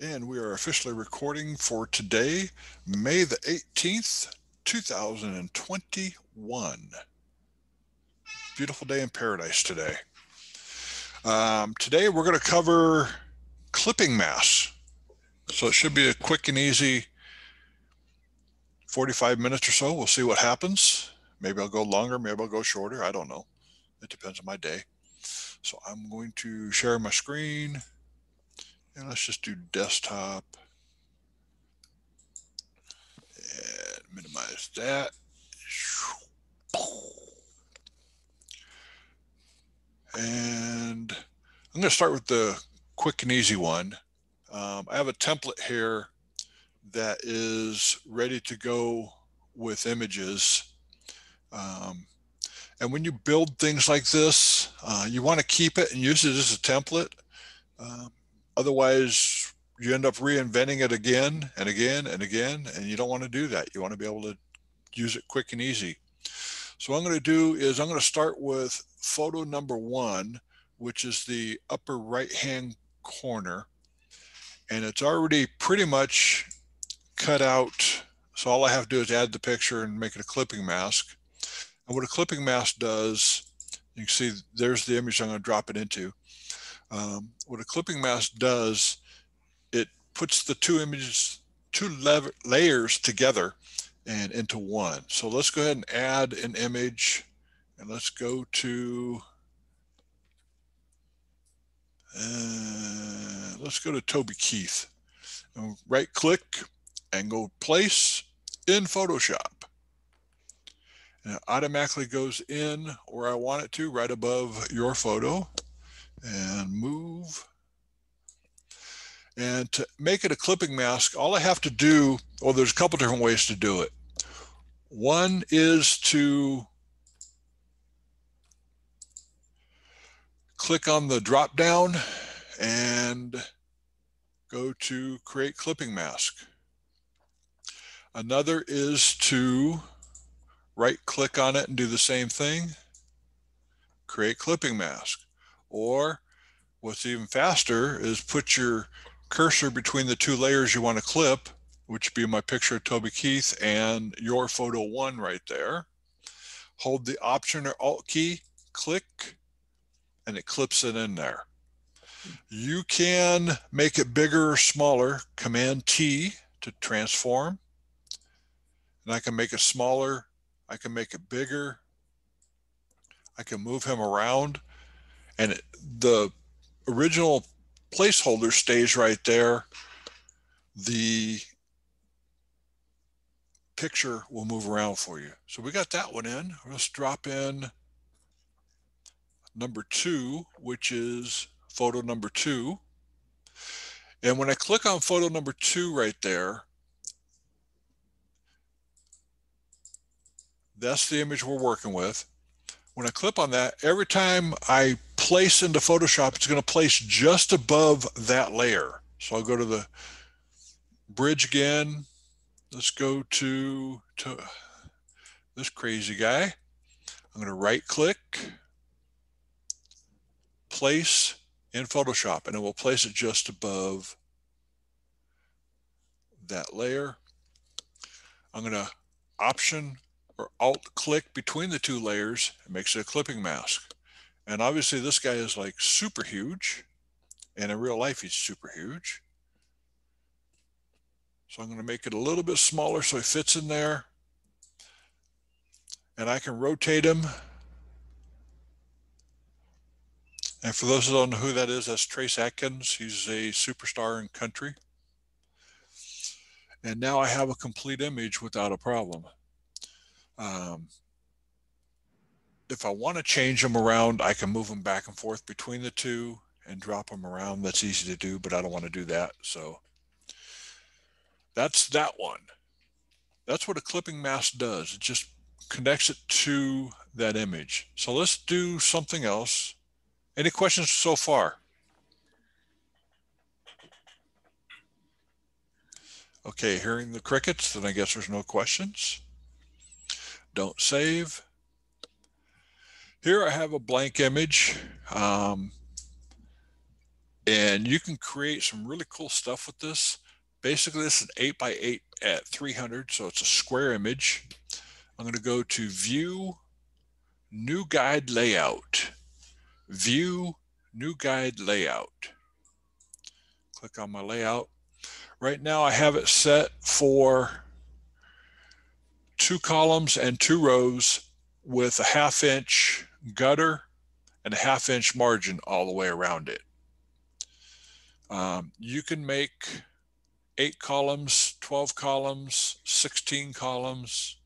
And we are officially recording for today, May the 18th, 2021. Beautiful day in paradise today. Today we're going to cover clipping masks. So it should be a quick and easy 45 minutes or so. We'll see what happens. Maybe I'll go longer, maybe I'll go shorter. I don't know. It depends on my day. So I'm going to share my screen and let's just do desktop and minimize that. And I'm going to start with the quick and easy one. I have a template here that is ready to go with images. Um, and when you build things like this, you want to keep it and use it as a template. Um, Otherwise, you end up reinventing it again and again and again, and you don't want to do that. You want to be able to use it quick and easy. So what I'm going to do is I'm going to start with photo number one, which is the upper right hand corner. And it's already pretty much cut out. So all I have to do is add the picture and make it a clipping mask. And what a clipping mask does, you can see there's the image I'm going to drop it into. What a clipping mask does, it puts the two images, layers together and into one. So let's go ahead and add an image and let's go to Toby Keith. And right click and go place in Photoshop. And it automatically goes in where I want it to, right above your photo. And move. And to make it a clipping mask, all I have to do, well, there's a couple different ways to do it. One is to click on the drop down and go to create clipping mask. Another is to right click on it and do the same thing, create clipping mask. Or what's even faster is put your cursor between the two layers you want to clip, which would be my picture of Toby Keith and your photo one right there. Hold the Option or Alt key, click, and it clips it in there. You can make it bigger or smaller, Command T to transform. And I can make it smaller, I can make it bigger, I can move him around, and the original placeholder stays right there. The picture will move around for you. So we got that one in. Let's drop in number two, which is photo number two. And when I click on photo number two right there, that's the image we're working with. When I click on that, every time I place into Photoshop, it's going to place just above that layer. So I'll go to the bridge again. Let's go to this crazy guy. I'm going to right click, place in Photoshop, and it will place it just above that layer. I'm going to Option or Alt click between the two layers. It makes it a clipping mask. And obviously this guy is like super huge, and in real life he's super huge. So I'm going to make it a little bit smaller so he fits in there. And I can rotate him. And for those who don't know who that is, that's Trace Atkins. He's a superstar in country. And now I have a complete image without a problem. If I want to change them around, I can move them back and forth between the two and drop them around. That's easy to do, but I don't want to do that. So that's that one. That's what a clipping mask does. It just connects it to that image. So let's do something else. Any questions so far? Okay, hearing the crickets, then I guess there's no questions. Don't save. Here I have a blank image. And you can create some really cool stuff with this. Basically, this is an 8 by 8 at 300, so it's a square image. I'm going to go to View, New Guide Layout. View, New Guide Layout. Click on my layout. Right now I have it set for 2 columns and 2 rows with a 1/2 inch gutter and a 1/2 inch margin all the way around it. You can make 8 columns, 12 columns, 16 columns.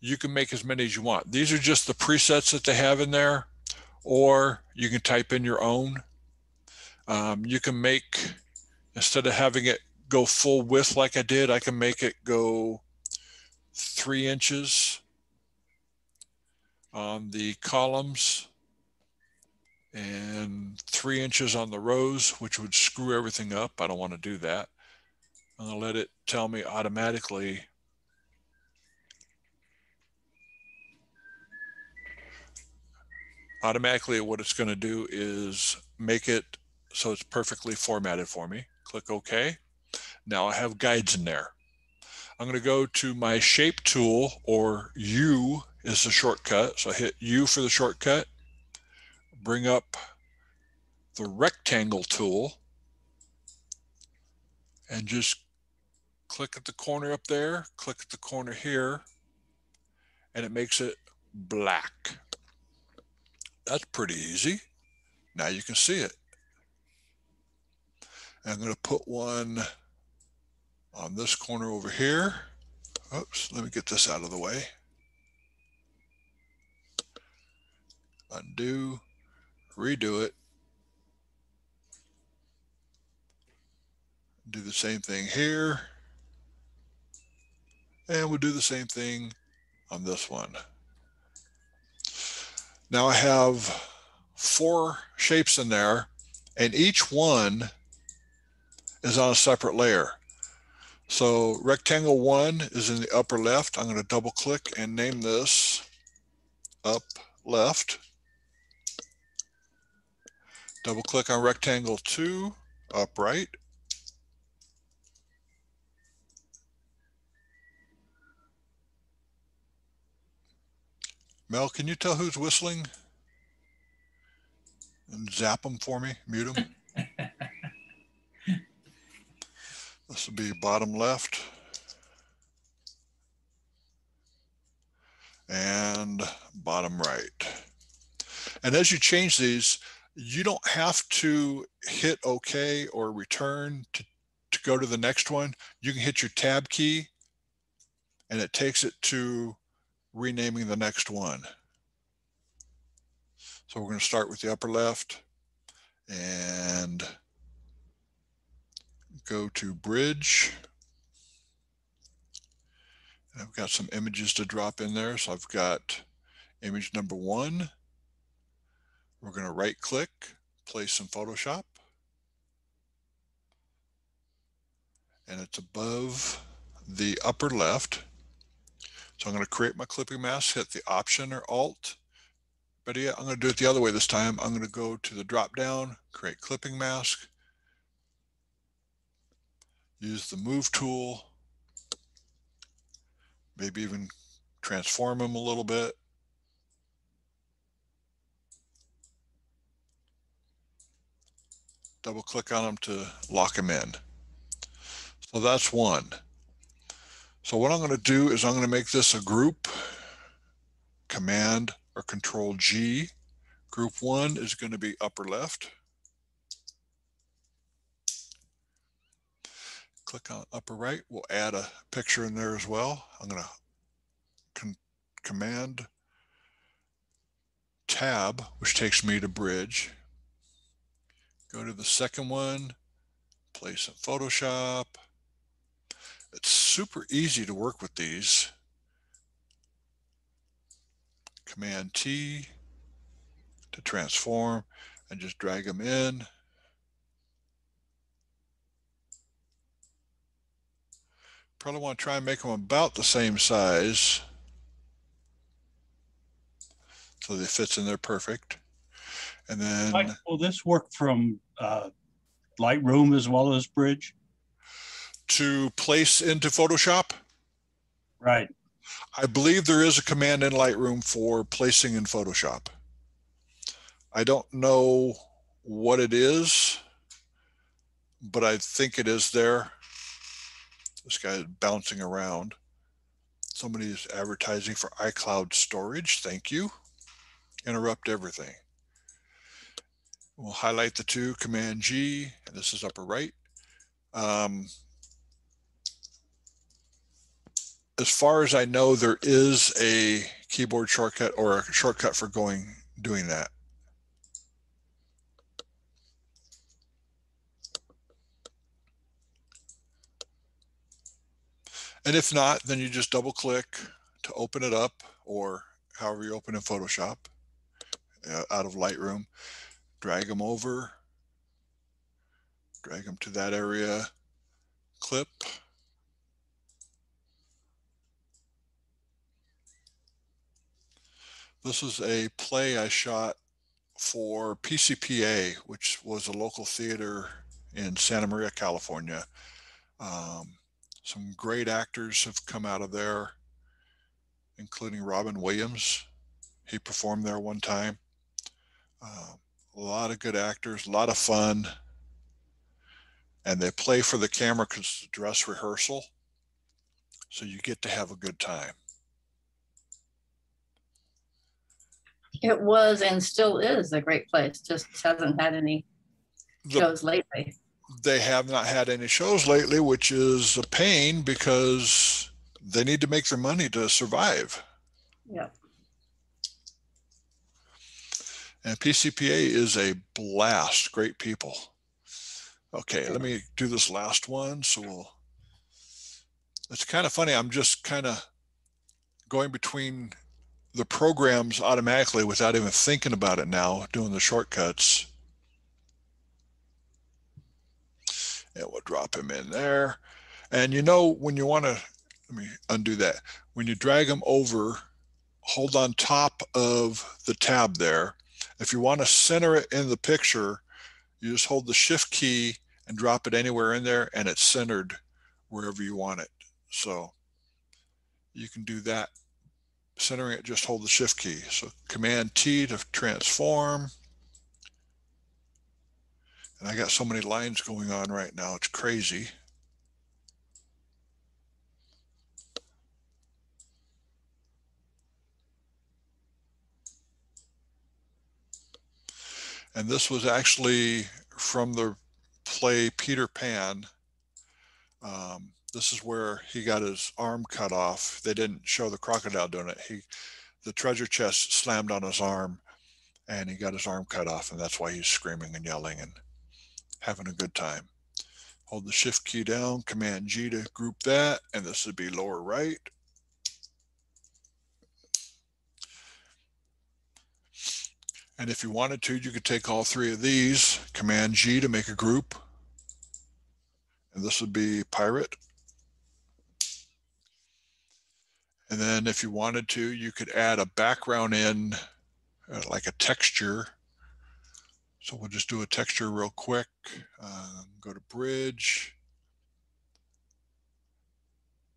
You can make as many as you want. These are just the presets that they have in there, or you can type in your own. You can make, instead of having it go full width like I did, I can make it go 3 inches on the columns and 3 inches on the rows, which would screw everything up. I don't want to do that. I'm going to let it tell me automatically what it's going to do is make it so it's perfectly formatted for me. Click OK. Now I have guides in there. I'm going to go to my shape tool, or U is the shortcut. So I hit U for the shortcut. Bring up the rectangle tool and just click at the corner up there, click at the corner here, and it makes it black. That's pretty easy. Now you can see it. I'm going to put one on this corner over here. Oops, let me get this out of the way. Undo, redo it. Do the same thing here. And we'll do the same thing on this one. Now I have 4 shapes in there, and each one is on a separate layer. So rectangle 1 is in the upper left. I'm going to double click and name this up left. Double click on rectangle 2, up right. Mel, can you tell who's whistling? And zap them for me, mute them. This will be bottom left. And bottom right. And as you change these, you don't have to hit OK or return to go to the next one. You can hit your tab key and it takes it to renaming the next one. So we're going to start with the upper left and go to bridge. And I've got some images to drop in there. So I've got image number 1. We're going to right click, place in Photoshop. And it's above the upper left. So I'm going to create my clipping mask, hit the Option or Alt. But yeah, I'm going to do it the other way this time. I'm going to go to the drop down, create clipping mask, use the Move tool, maybe even transform them a little bit. Double click on them to lock them in. So that's one. So what I'm going to do is I'm going to make this a group. Command or Control G. Group 1 is going to be upper left. Click on upper right. We'll add a picture in there as well. I'm going to Command Tab, which takes me to bridge. Go to the second one, place in Photoshop. It's super easy to work with these. Command T to transform and just drag them in. Probably want to try and make them about the same size so that it fits in there perfect. And then will this work from Lightroom as well as Bridge? to place into Photoshop, Right. I believe there is a command in Lightroom for placing in Photoshop. I don't know what it is, but I think it is there. This guy is bouncing around. Somebody is advertising for iCloud storage. Thank you. Interrupt everything. We'll highlight the two, Command G, and this is upper right. As far as I know, there is a keyboard shortcut or a shortcut for doing that. And if not, then you just double click to open it up, or however you open in Photoshop out of Lightroom. Drag them over, drag them to that area, clip. This is a play I shot for PCPA, which was a local theater in Santa Maria, California. Some great actors have come out of there, including Robin Williams. He performed there one time. A lot of good actors, a lot of fun. And they play for the camera because it's a dress rehearsal. So you get to have a good time. It was and still is a great place, just hasn't had any shows lately. They have not had any shows lately, which is a pain because they need to make their money to survive. Yeah. And PCPA is a blast, great people. Okay, let me do this last one. So it's kind of funny. I'm just kind of going between the programs automatically without even thinking about it now, doing the shortcuts. And we'll drop him in there. And you know, when you want to, let me undo that. When you drag them over, hold on top of the tab there. If you want to center it in the picture, you just hold the shift key and drop it anywhere in there and it's centered wherever you want it. So you can do that. Centering it, just hold the shift key. So Command T to transform. And I got so many lines going on right now, it's crazy. And this was actually from the play Peter Pan. This is where he got his arm cut off. They didn't show the crocodile doing it. The treasure chest slammed on his arm and he got his arm cut off, and that's why he's screaming and yelling and having a good time. Hold the shift key down, Command G to group that, and this would be lower right. And if you wanted to, you could take all three of these, Command G to make a group, and this would be pirate. And then if you wanted to, you could add a background in, like a texture. So we'll just do a texture real quick. Go to Bridge.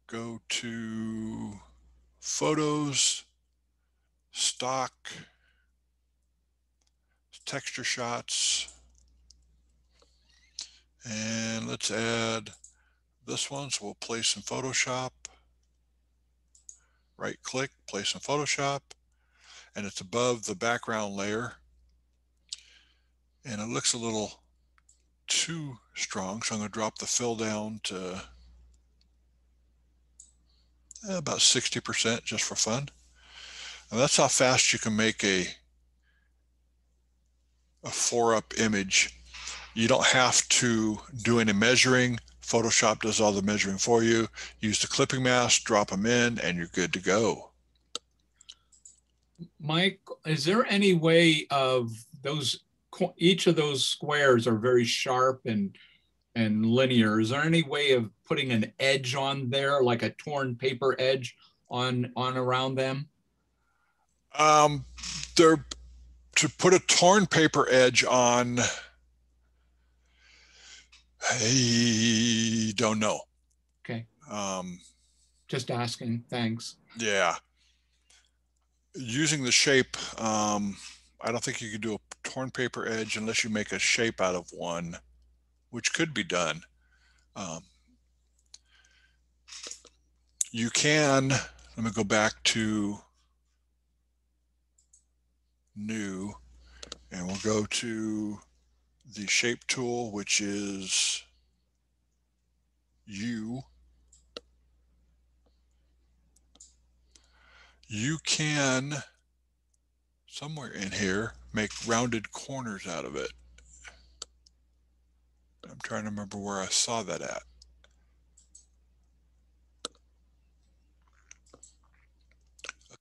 Go to Photos, Stock, Texture Shots. And let's add this one. So we'll place in Photoshop. Right click, place in Photoshop, and it's above the background layer. And it looks a little too strong, so I'm going to drop the fill down to about 60% just for fun. And that's how fast you can make a 4-up image. You don't have to do any measuring. Photoshop does all the measuring for you. Use the clipping mask, drop them in, and you're good to go. Mike, is there any way of those, each of those squares are very sharp and linear. Is there any way of putting an edge on there, like a torn paper edge on around them? to put a torn paper edge on, I don't know. Okay, Um, just asking. Thanks. yeah. Using the shape, I don't think you could do a torn paper edge unless you make a shape out of one, which could be done. You can, let me go back to new, and we'll go to the shape tool, which is U. You can, somewhere in here, make rounded corners out of it. I'm trying to remember where I saw that at.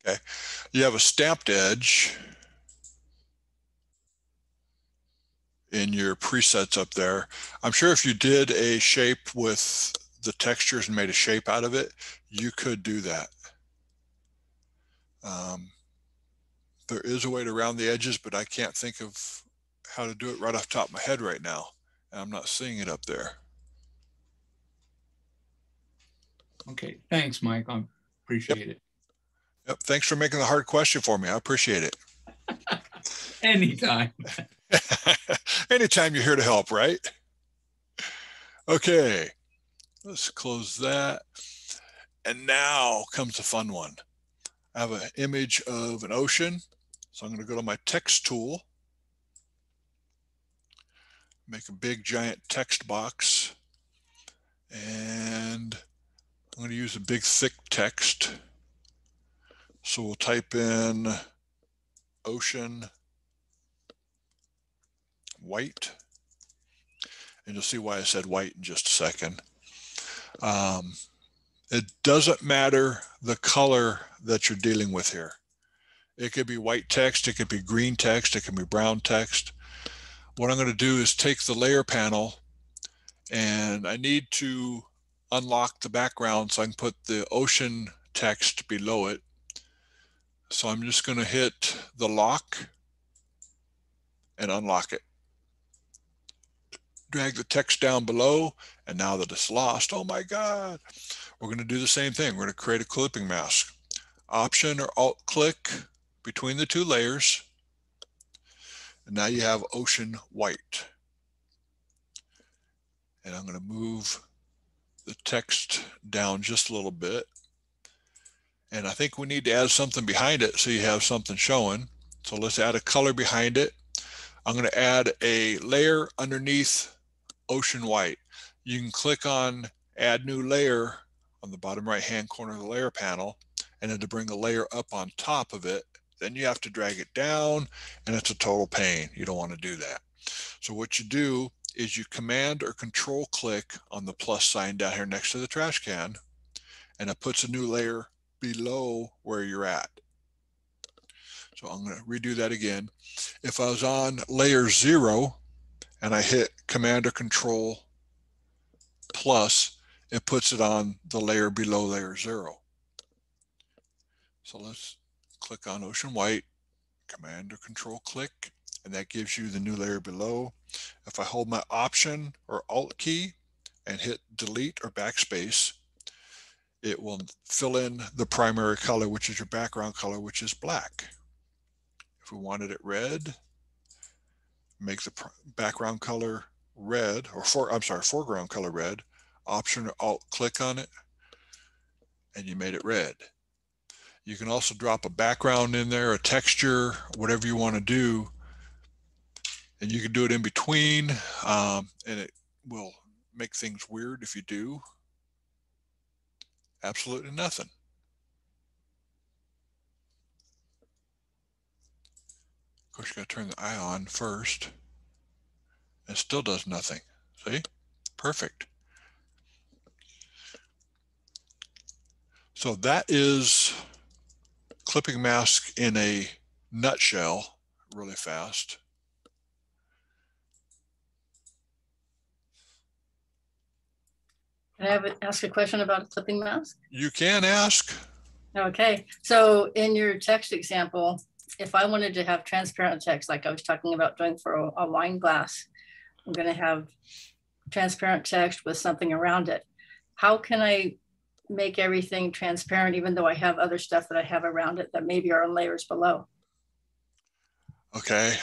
Okay, you have a stamped edge in your presets up there. I'm sure if you did a shape with the textures and made a shape out of it, you could do that. There is a way to round the edges, but I can't think of how to do it right off the top of my head right now. And I'm not seeing it up there. Okay, thanks, Mike. I appreciate it. Yep. Thanks for making the hard question for me. I appreciate it. Anytime. Anytime you're here to help, right? Okay, let's close that. And now comes the fun one. I have an image of an ocean. So I'm going to go to my text tool, make a big giant text box, and I'm going to use a big thick text. So we'll type in ocean white, and you'll see why I said white in just a second. It doesn't matter the color that you're dealing with here. It could be white text, it could be green text, it can be brown text. What I'm going to do is take the layer panel, and I need to unlock the background so I can put the ocean text below it. So I'm just going to hit the lock and unlock it. Drag the text down below, and now that it's lost, oh my God, we're going to do the same thing. We're going to create a clipping mask. Option or Alt click between the two layers, and now you have ocean white. And I'm going to move the text down just a little bit. And I think we need to add something behind it so you have something showing. So let's add a color behind it. I'm going to add a layer underneath ocean white. You can click on add new layer on the bottom right hand corner of the layer panel, and then to bring a layer up on top of it, then you have to drag it down, and it's a total pain. You don't want to do that. So what you do is you command or control click on the plus sign down here next to the trash can, and it puts a new layer below where you're at. So I'm going to redo that again. If I was on layer 0 and I hit command or control plus, it puts it on the layer below layer 0. So let's click on ocean white, command or control click, and that gives you the new layer below. If I hold my option or alt key and hit delete or backspace, it will fill in the primary color, which is your background color, which is black. If we wanted it red, make the background color red, or foreground color red, option or alt click on it, and you made it red. You can also drop a background in there, a texture, whatever you want to do, and you can do it in between, and it will make things weird if you do. Absolutely nothing. Of course, you got to turn the eye on first. It still does nothing. See? Perfect. So that is clipping mask in a nutshell, really fast. Can I ask a question about a clipping mask? You can ask. Okay, so in your text example, if I wanted to have transparent text, like I was talking about doing for a wine glass, I'm going to have transparent text with something around it. How can I make everything transparent, even though I have other stuff that I have around it that maybe are in layers below? Okay.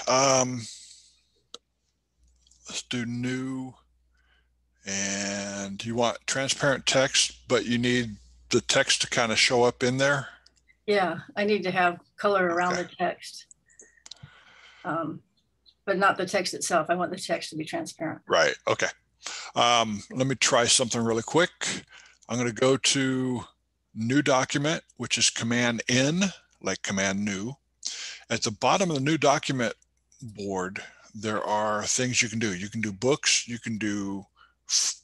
Let's do new. And you want transparent text, but you need the text to kind of show up in there. Yeah, I need to have color around the text, but not the text itself. I want the text to be transparent. Right. Okay. Let me try something really quick. I'm going to go to new document, which is Command N, like Command New. At the bottom of the new document board, there are things you can do. You can do books. You can do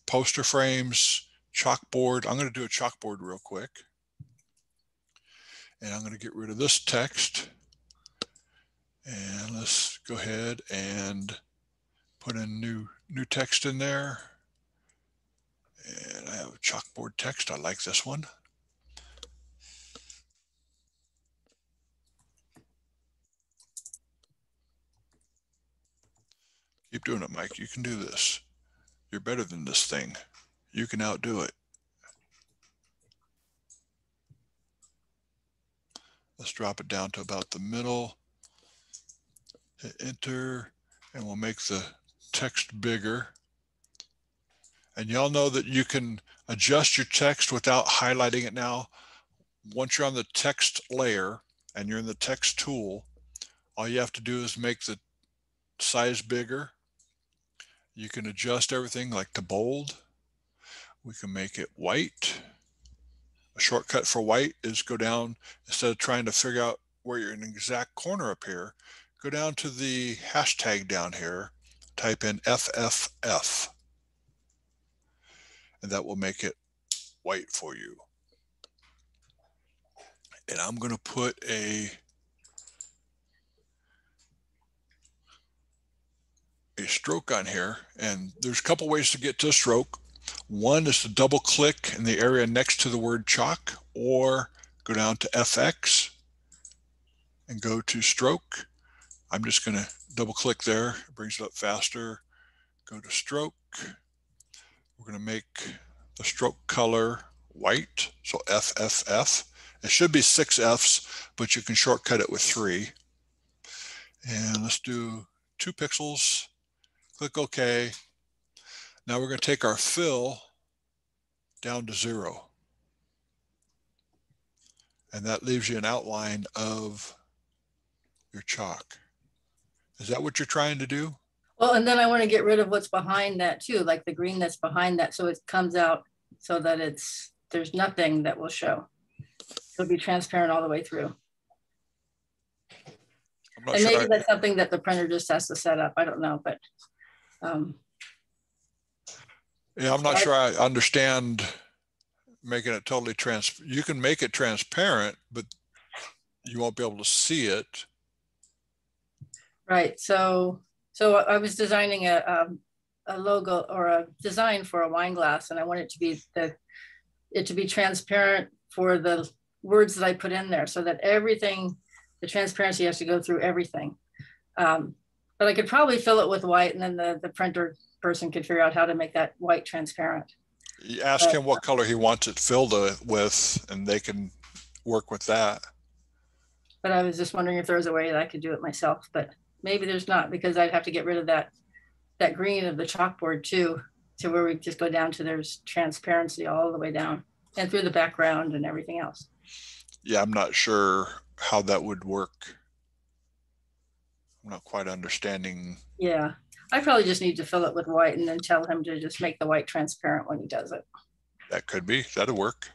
poster frames, chalkboard. I'm going to do a chalkboard real quick. And I'm going to get rid of this text. And let's go ahead and put in new text in there. And I have a chalkboard text. I like this one. Keep doing it, Mike. You can do this. You're better than this thing. You can outdo it. Let's drop it down to about the middle. Hit enter, and we'll make the text bigger. And y'all know that you can adjust your text without highlighting it now. Once you're on the text layer and you're in the text tool, all you have to do is make the size bigger. You can adjust everything like to bold. We can make it white. A shortcut for white is go down, instead of trying to figure out where you're in an exact corner up here, go down to the hashtag down here, type in FFF, and that will make it white for you. And I'm going to put a stroke on here, and there's a couple ways to get to a stroke. One is to double click in the area next to the word chalk, or go down to FX and go to stroke. I'm just going to double click there. It brings it up faster. Go to stroke. We're going to make the stroke color white, so FFF. It should be 6 Fs, but you can shortcut it with 3. And let's do 2 pixels. Click OK. Now we're going to take our fill down to 0. And that leaves you an outline of your chalk. Is that what you're trying to do? Well, and then I want to get rid of what's behind that too, like the green that's behind that, so it comes out so that there's nothing that will show. It'll be transparent all the way through. And maybe that's something that the printer just has to set up. I don't know, but yeah, I'm not sure I understand making it totally transparent. You can make it transparent, but you won't be able to see it. Right. So I was designing a logo or a design for a wine glass, and I want it to be transparent for the words that I put in there, so that everything, the transparency has to go through everything. But I could probably fill it with white, and then the printer person could figure out how to make that white transparent. You ask him what color he wants it filled with, and they can work with that. But I was just wondering if there was a way that I could do it myself, but maybe there's not, because I'd have to get rid of that green of the chalkboard too, to where we just go down to there's transparency all the way down and through the background and everything else. Yeah, I'm not sure how that would work. I'm not quite understanding. Yeah, I probably just need to fill it with white and then tell him to just make the white transparent when he does it. That could be, that'll work.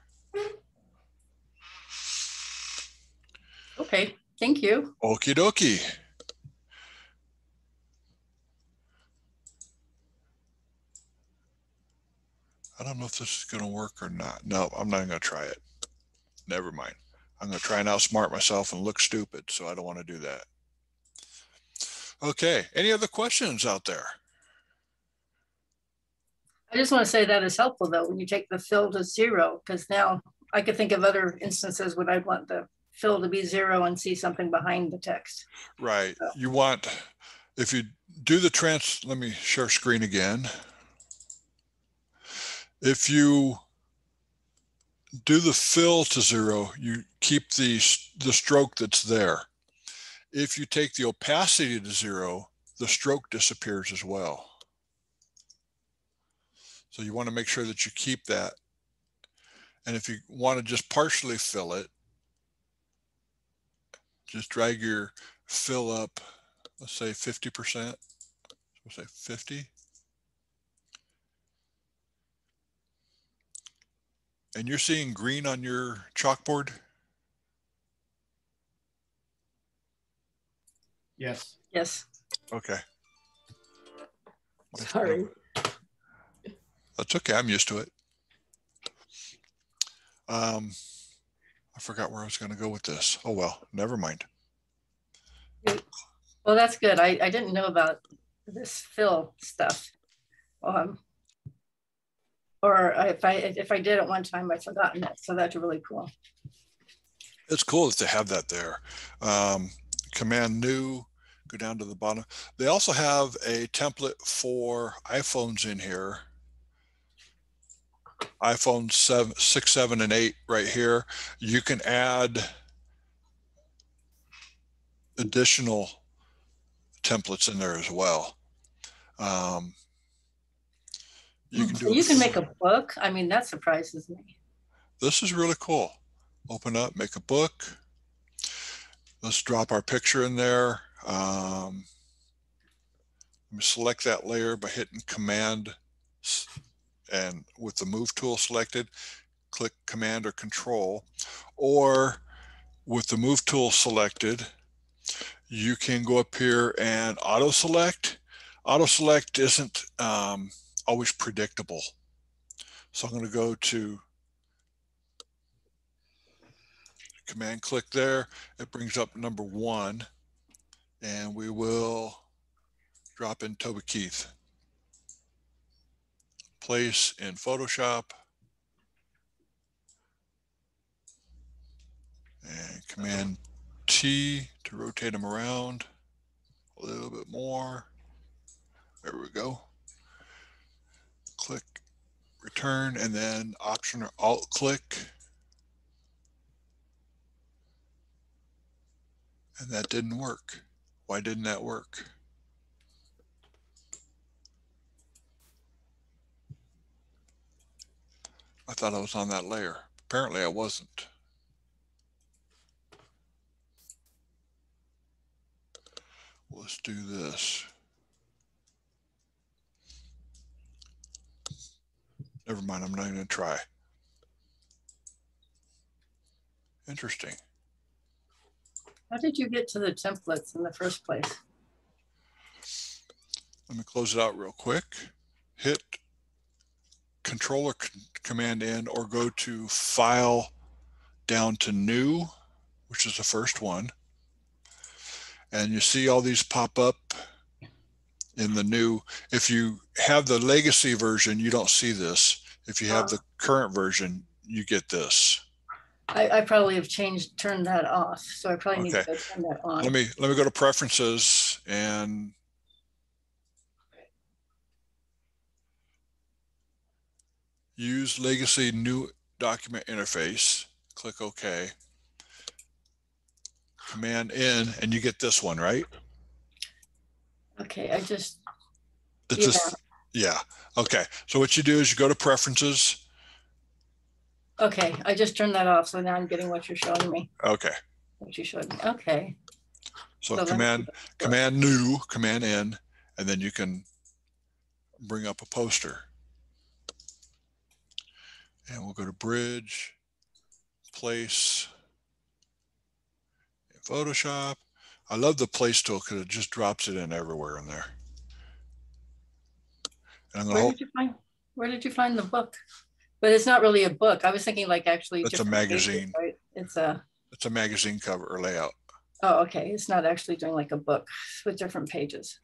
Okay, thank you. Okie dokie. I don't know if this is going to work or not. No, I'm not going to try it. Never mind. I'm going to try and outsmart myself and look stupid, so I don't want to do that. Okay, any other questions out there? I just want to say that is helpful though, when you take the fill to 0, because now I could think of other instances when I'd want the fill to be 0 and see something behind the text. Right. So. You want, if you do the let me share screen again. If you do the fill to 0, you keep the stroke that's there. If you take the opacity to 0, the stroke disappears as well. So you want to make sure that you keep that. And if you want to just partially fill it, just drag your fill up, let's say 50%. We'll say 50. And you're seeing green on your chalkboard? Yes. Yes. Okay. Sorry. That's okay. I'm used to it. I forgot where I was going to go with this. Oh, well, never mind. Well, that's good. I didn't know about this fill stuff. Or if I did at one time, I'd forgotten it. So that's really cool. It's cool to have that there. Command new, go down to the bottom. They also have a template for iPhones in here. iPhone 6, 7, and 8 right here. You can add additional templates in there as well. You can make a book. I mean, that surprises me. This is really cool. Open up, make a book. Let's drop our picture in there. Let me select that layer by hitting Command, and with the Move tool selected, click Command or Control. Or with the Move tool selected, you can go up here and auto select. Auto select isn't always predictable. So I'm going to go to Command click there. It brings up number 1, and we will drop in Toby Keith. Place in Photoshop, and Command T to rotate them around a little bit more. There we go. Click return, and then Option or Alt click. And that didn't work. Why didn't that work? I thought I was on that layer. Apparently I wasn't. Let's do this. Never mind, I'm not even going to try. Interesting. How did you get to the templates in the first place? Let me close it out real quick. Hit Control or Command N, or go to File, down to New, which is the first one. And you see all these pop up in the new. If you have the legacy version, you don't see this. If you have the current version, you get this. I probably have turned that off. So I probably need to go turn that on. Let me go to Preferences and use Legacy New Document Interface. Click OK. Command N, and you get this one, right? Okay, I just. Yeah. Okay. So what you do is you go to Preferences. Okay, I just turned that off, so now I'm getting what you're showing me. Okay. What you showed me. Okay. So Command New, Command N, and then you can bring up a poster. And we'll go to Bridge, Place, in Photoshop. I love the Place tool because it just drops it in everywhere in there. And where did you find the book? But it's not really a book. I was thinking like actually. It's a magazine. Pages, right? It's a magazine cover or layout. Oh, okay. It's not actually doing like a book with different pages.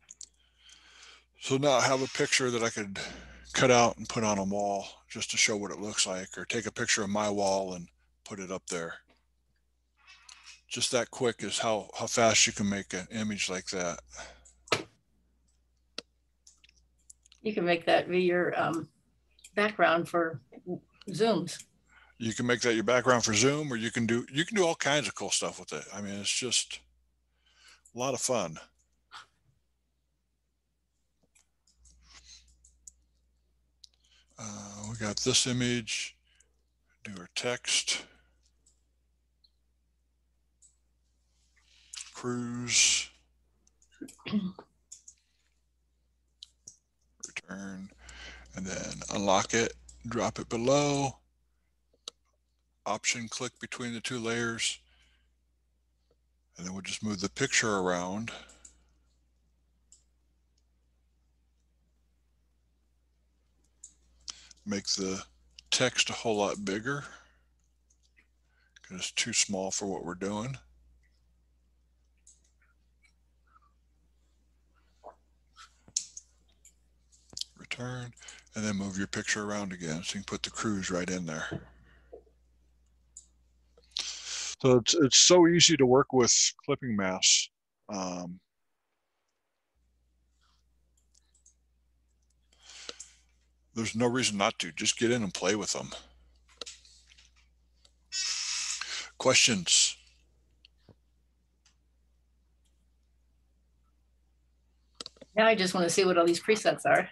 So now I have a picture that I could cut out and put on a wall just to show what it looks like, or take a picture of my wall and put it up there. Just that quick is how fast you can make an image like that. You can make that be your background for Zooms. You can make that your background for Zoom, or you can do all kinds of cool stuff with it. I mean, it's just a lot of fun. We got this image, do our text, cruise, return, and then unlock it, drop it below, option click between the two layers, and then we'll just move the picture around. Make the text a whole lot bigger because it's too small for what we're doing. Return, and then move your picture around again so you can put the cruise right in there. So it's so easy to work with clipping masks. There's no reason not to. Just get in and play with them. Questions? Now I just want to see what all these presets are.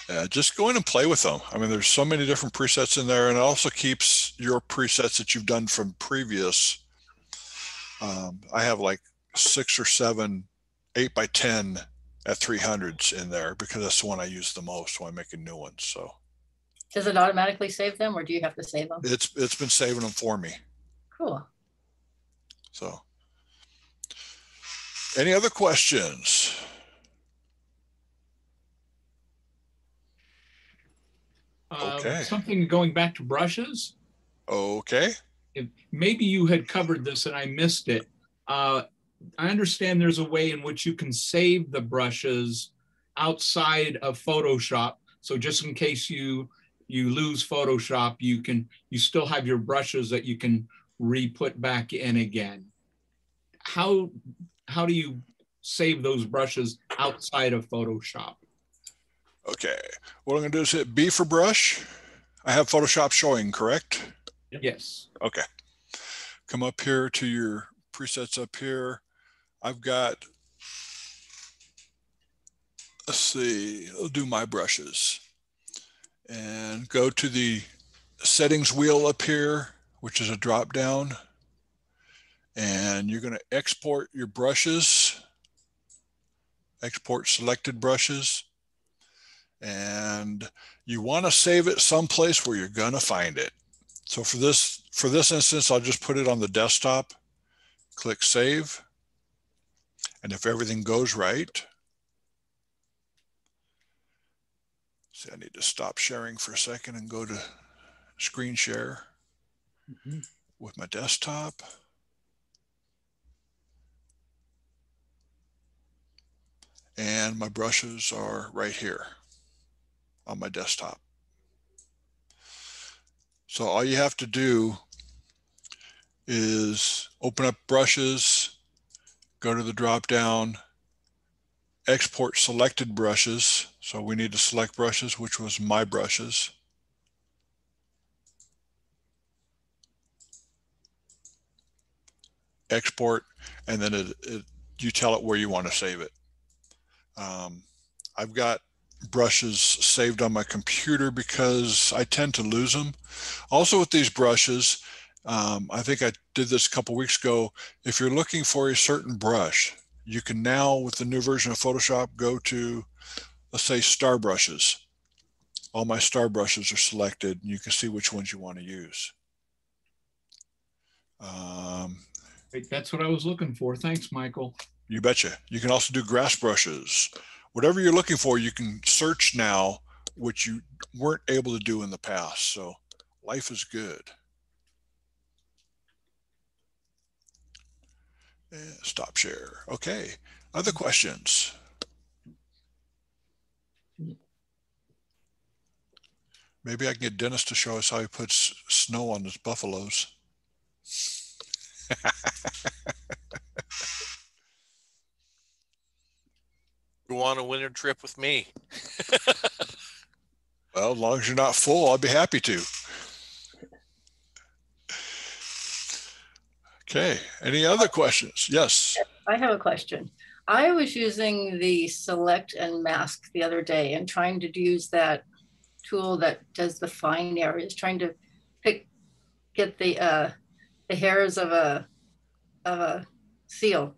Yeah, just go in and play with them. I mean, there's so many different presets in there, and it also keeps your presets that you've done from previous. I have like 6 or 7 8x10 at 300s in there because that's the one I use the most when I'm making new ones. So does it automatically save them, or do you have to save them? It's been saving them for me. Cool. So any other questions? Okay. Something going back to brushes. Okay. If maybe you had covered this and I missed it. I understand there's a way in which you can save the brushes outside of Photoshop. So just in case you lose Photoshop, you still have your brushes that you can re-put back in again. How do you save those brushes outside of Photoshop? Okay. What I'm going to do is hit B for brush. I have Photoshop showing, correct? Yes. Okay. Come up here to your presets up here. I've got, let's see, I'll do my brushes and go to the settings wheel up here, which is a drop down, and you're going to export your brushes, export selected brushes, and you want to save it someplace where you're going to find it. So for this instance, I'll just put it on the desktop, click save, and if everything goes right, see, I need to stop sharing for a second and go to screen share with my desktop. And my brushes are right here on my desktop. So all you have to do is open up brushes, go to the drop down, export selected brushes. So we need to select brushes, which was my brushes. Export, and then you tell it where you want to save it. I've got brushes saved on my computer because I tend to lose them. Also with these brushes, I think I did this a couple weeks ago. If you're looking for a certain brush, you can now, with the new version of Photoshop, go to, let's say, star brushes. All my star brushes are selected, and you can see which ones you want to use. That's what I was looking for. Thanks, Michael. You betcha. You can also do grass brushes. Whatever you're looking for, you can search now, which you weren't able to do in the past. So life is good. And stop share. Okay. Other questions? Maybe I can get Dennis to show us how he puts snow on his buffaloes. Go on a winter trip with me. Well, as long as you're not full, I'll be happy to. Okay, any other questions? Yes. I have a question. I was using the select and mask the other day and trying to use that tool that does the fine areas, trying to get the hairs of a seal,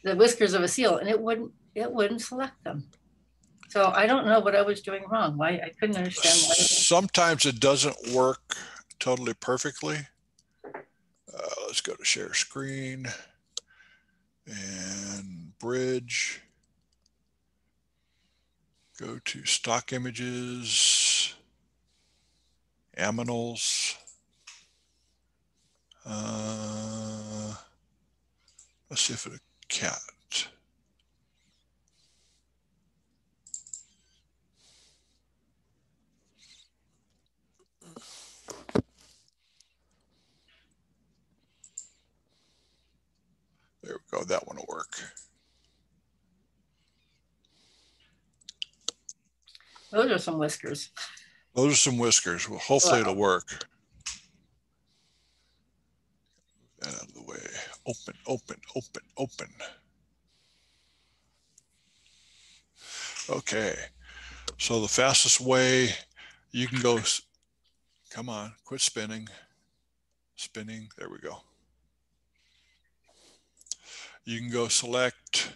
the whiskers of a seal, and it wouldn't select them. So I don't know what I was doing wrong. Why I couldn't understand why. Sometimes it doesn't work totally perfectly. Let's go to share screen and bridge. Go to stock images, aminals. Let's see if it's a cat. There we go. That one will work. Those are some whiskers. Those are some whiskers. Well, hopefully it'll work. That out of the way. Open, open, open, open. Okay. So the fastest way you can go, come on, quit spinning. Spinning. There we go. You can go select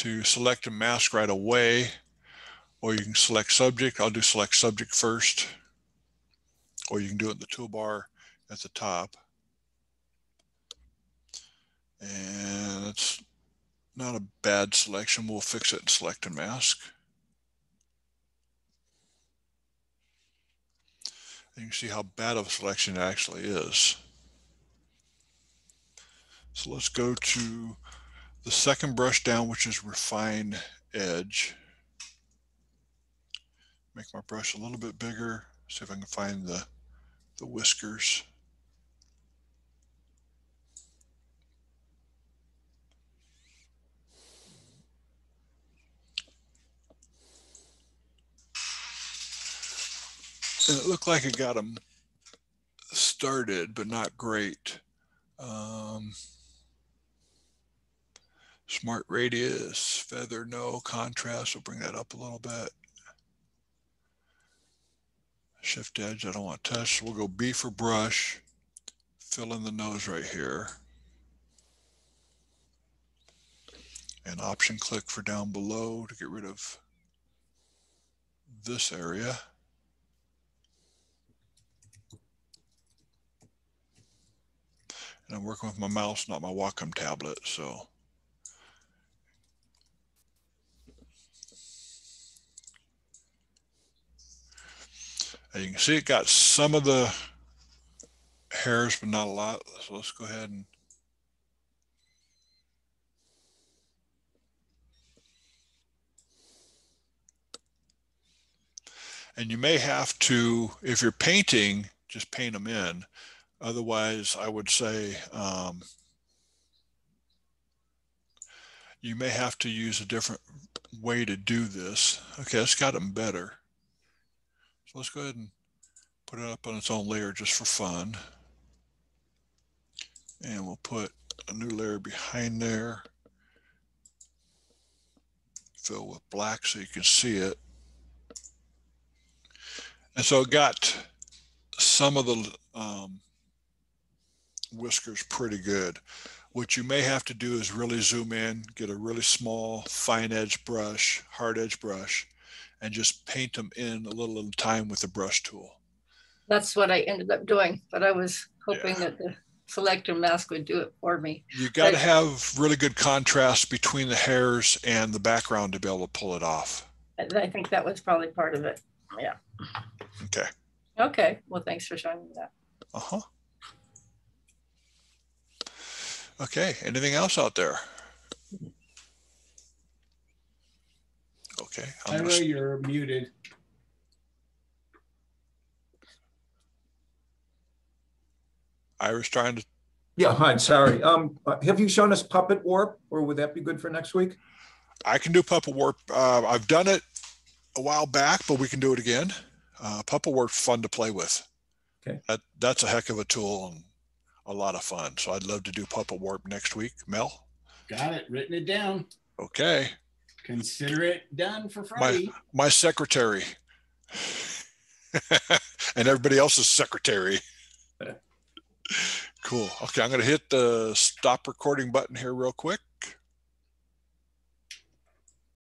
and mask right away, or you can select subject. I'll do select subject first, or you can do it in the toolbar at the top. And it's not a bad selection. We'll fix it in select and mask. You can see how bad of a selection it actually is. So let's go to the second brush down, which is refine edge. Make my brush a little bit bigger. See if I can find the whiskers. And it looked like it got them started, but not great. Smart radius, feather, no, contrast, we'll bring that up a little bit. Shift edge, I don't want to touch. We'll go B for brush, fill in the nose right here. And option click for down below to get rid of this area. And I'm working with my mouse, not my Wacom tablet, so. And you can see it got some of the hairs, but not a lot. So let's go ahead and you may have to, if you're painting, just paint them in. Otherwise, I would say you may have to use a different way to do this. Okay, it's got them better. So let's go ahead and put it up on its own layer just for fun. And we'll put a new layer behind there. Fill with black so you can see it. And so it got some of the whiskers pretty good. What you may have to do is really zoom in, get a really small fine edge brush, hard edge brush, and just paint them in a little at a time with the brush tool. That's what I ended up doing, but I was hoping that the select and mask would do it for me. You got to have really good contrast between the hairs and the background to be able to pull it off. I think that was probably part of it. Yeah. Okay. Okay. Well, thanks for showing me that. Uh-huh. Okay. Anything else out there? Okay. Ira, you're muted. Ira's trying to Yeah, hi, sorry. Have you shown us Puppet Warp, or would that be good for next week? I can do Puppet Warp. I've done it a while back, but we can do it again. Puppet Warp's fun to play with. Okay. That's a heck of a tool and a lot of fun. So I'd love to do Puppet Warp next week. Mel? Got it. Written it down. Okay. Consider it done for Friday. My secretary. And everybody else's secretary. Cool. Okay, I'm going to hit the stop recording button here real quick.